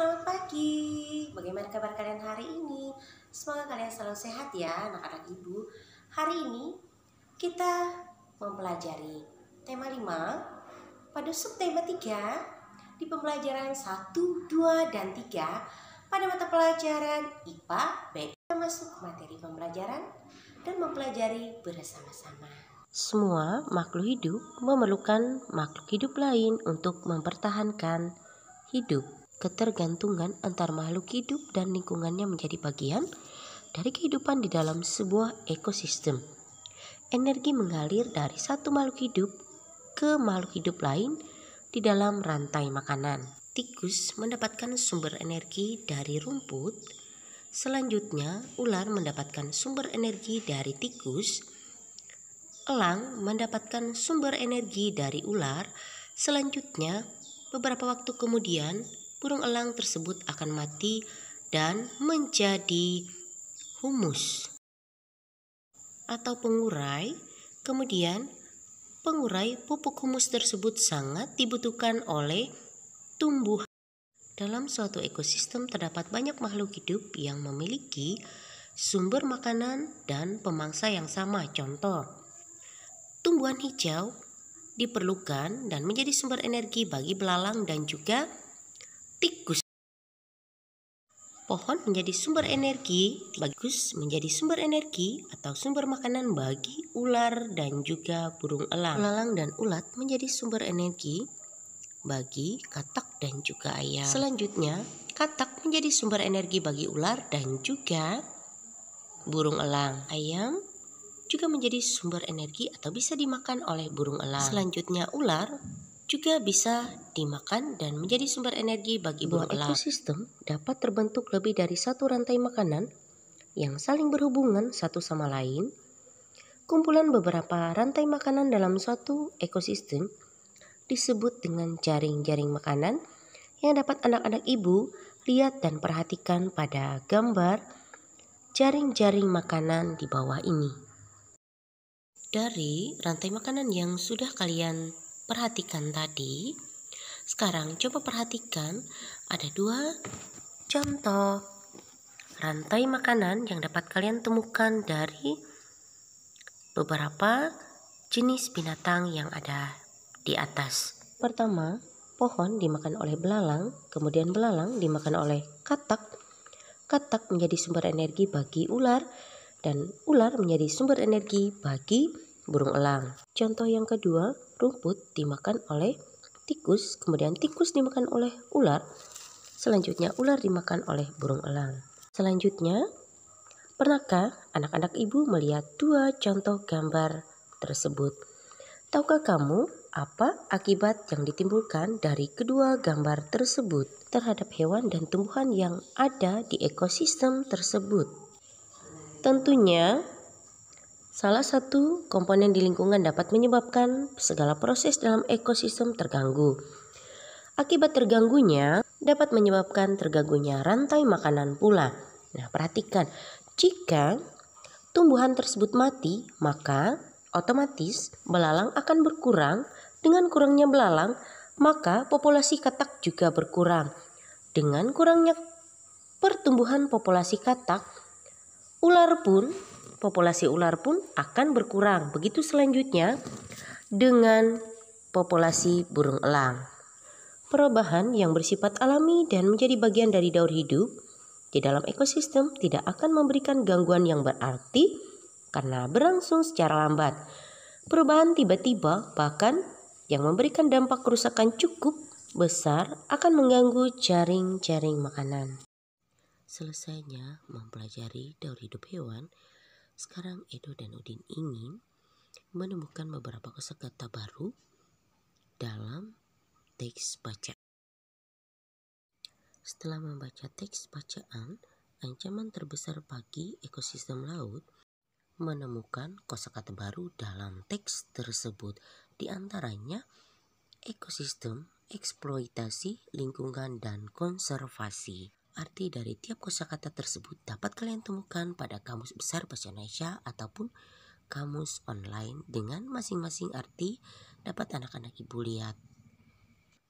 Selamat pagi, bagaimana kabar kalian hari ini? Semoga kalian selalu sehat ya anak-anak ibu. Hari ini kita mempelajari tema 5 pada subtema 3 di pembelajaran 1, 2, dan 3 pada mata pelajaran IPA B. Kita masuk materi pembelajaran dan mempelajari bersama-sama. Semua makhluk hidup memerlukan makhluk hidup lain untuk mempertahankan hidup. Ketergantungan antar makhluk hidup dan lingkungannya menjadi bagian dari kehidupan di dalam sebuah ekosistem. Energi mengalir dari satu makhluk hidup ke makhluk hidup lain di dalam rantai makanan. Tikus mendapatkan sumber energi dari rumput. Selanjutnya, ular mendapatkan sumber energi dari tikus. Elang mendapatkan sumber energi dari ular. Selanjutnya, beberapa waktu kemudian, burung elang tersebut akan mati dan menjadi humus atau pengurai. Kemudian, pengurai pupuk humus tersebut sangat dibutuhkan oleh tumbuhan. Dalam suatu ekosistem terdapat banyak makhluk hidup yang memiliki sumber makanan dan pemangsa yang sama. Contoh, tumbuhan hijau diperlukan dan menjadi sumber energi bagi belalang dan juga tikus. Pohon menjadi sumber energi, bagus menjadi sumber energi atau sumber makanan bagi ular dan juga burung elang. Belalang dan ulat menjadi sumber energi bagi katak dan juga ayam. Selanjutnya, katak menjadi sumber energi bagi ular dan juga burung elang. Ayam juga menjadi sumber energi atau bisa dimakan oleh burung elang. Selanjutnya, ular juga bisa dimakan dan menjadi sumber energi bagi burung elang. Ekosistem dapat terbentuk lebih dari satu rantai makanan yang saling berhubungan satu sama lain. Kumpulan beberapa rantai makanan dalam suatu ekosistem disebut dengan jaring-jaring makanan yang dapat anak-anak ibu lihat dan perhatikan pada gambar jaring-jaring makanan di bawah ini. Dari rantai makanan yang sudah kalian perhatikan tadi, sekarang coba perhatikan ada 2 contoh rantai makanan yang dapat kalian temukan dari beberapa jenis binatang yang ada di atas. Pertama, pohon dimakan oleh belalang, kemudian belalang dimakan oleh katak. Katak menjadi sumber energi bagi ular dan ular menjadi sumber energi bagi burung elang. Contoh yang kedua, rumput dimakan oleh tikus, kemudian tikus dimakan oleh ular. Selanjutnya ular dimakan oleh burung elang. Selanjutnya, pernahkah anak-anak ibu melihat 2 contoh gambar tersebut? Tahukah kamu apa akibat yang ditimbulkan dari kedua gambar tersebut terhadap hewan dan tumbuhan yang ada di ekosistem tersebut? Tentunya, salah satu komponen di lingkungan dapat menyebabkan segala proses dalam ekosistem terganggu. Akibat terganggunya dapat menyebabkan terganggunya rantai makanan pula. Nah, perhatikan, jika tumbuhan tersebut mati, maka otomatis belalang akan berkurang. Dengan kurangnya belalang, maka populasi katak juga berkurang. Dengan kurangnya pertumbuhan populasi katak, populasi ular pun akan berkurang. Begitu selanjutnya dengan populasi burung elang. Perubahan yang bersifat alami dan menjadi bagian dari daur hidup di dalam ekosistem tidak akan memberikan gangguan yang berarti karena berlangsung secara lambat. Perubahan tiba-tiba bahkan yang memberikan dampak kerusakan cukup besar akan mengganggu jaring-jaring makanan. Selesainya mempelajari daur hidup hewan, sekarang Edo dan Udin ingin menemukan beberapa kosakata baru dalam teks bacaan. Setelah membaca teks bacaan, ancaman terbesar bagi ekosistem laut menemukan kosakata baru dalam teks tersebut. Di antaranya ekosistem, eksploitasi lingkungan, dan konservasi. Arti dari tiap kosakata tersebut dapat kalian temukan pada Kamus Besar Bahasa Indonesia ataupun kamus online dengan masing-masing arti dapat anak-anak ibu lihat.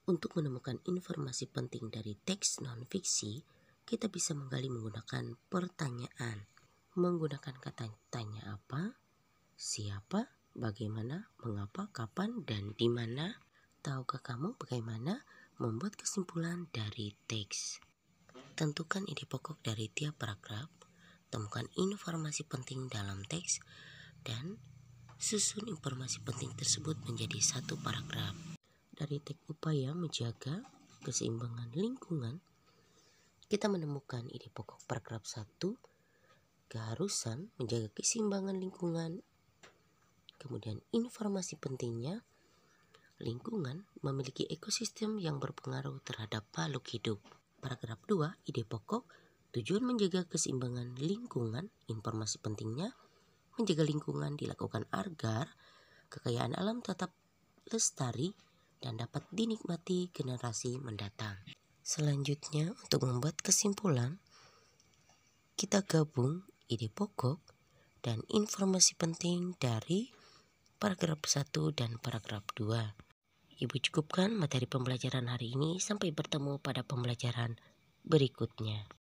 Untuk menemukan informasi penting dari teks non-fiksi, kita bisa menggali menggunakan pertanyaan. Menggunakan kata tanya apa, siapa, bagaimana, mengapa, kapan, dan di mana. Tahukah kamu bagaimana membuat kesimpulan dari teks? Tentukan ide pokok dari tiap paragraf, temukan informasi penting dalam teks, dan susun informasi penting tersebut menjadi satu paragraf. Dari teks upaya menjaga keseimbangan lingkungan, kita menemukan ide pokok paragraf 1, keharusan menjaga keseimbangan lingkungan. Kemudian informasi pentingnya, lingkungan memiliki ekosistem yang berpengaruh terhadap makhluk hidup. Paragraf 2, ide pokok, tujuan menjaga keseimbangan lingkungan. Informasi pentingnya, menjaga lingkungan dilakukan agar kekayaan alam tetap lestari dan dapat dinikmati generasi mendatang. Selanjutnya, untuk membuat kesimpulan, kita gabung ide pokok dan informasi penting dari paragraf 1 dan paragraf 2. Ibu cukupkan materi pembelajaran hari ini, sampai bertemu pada pembelajaran berikutnya.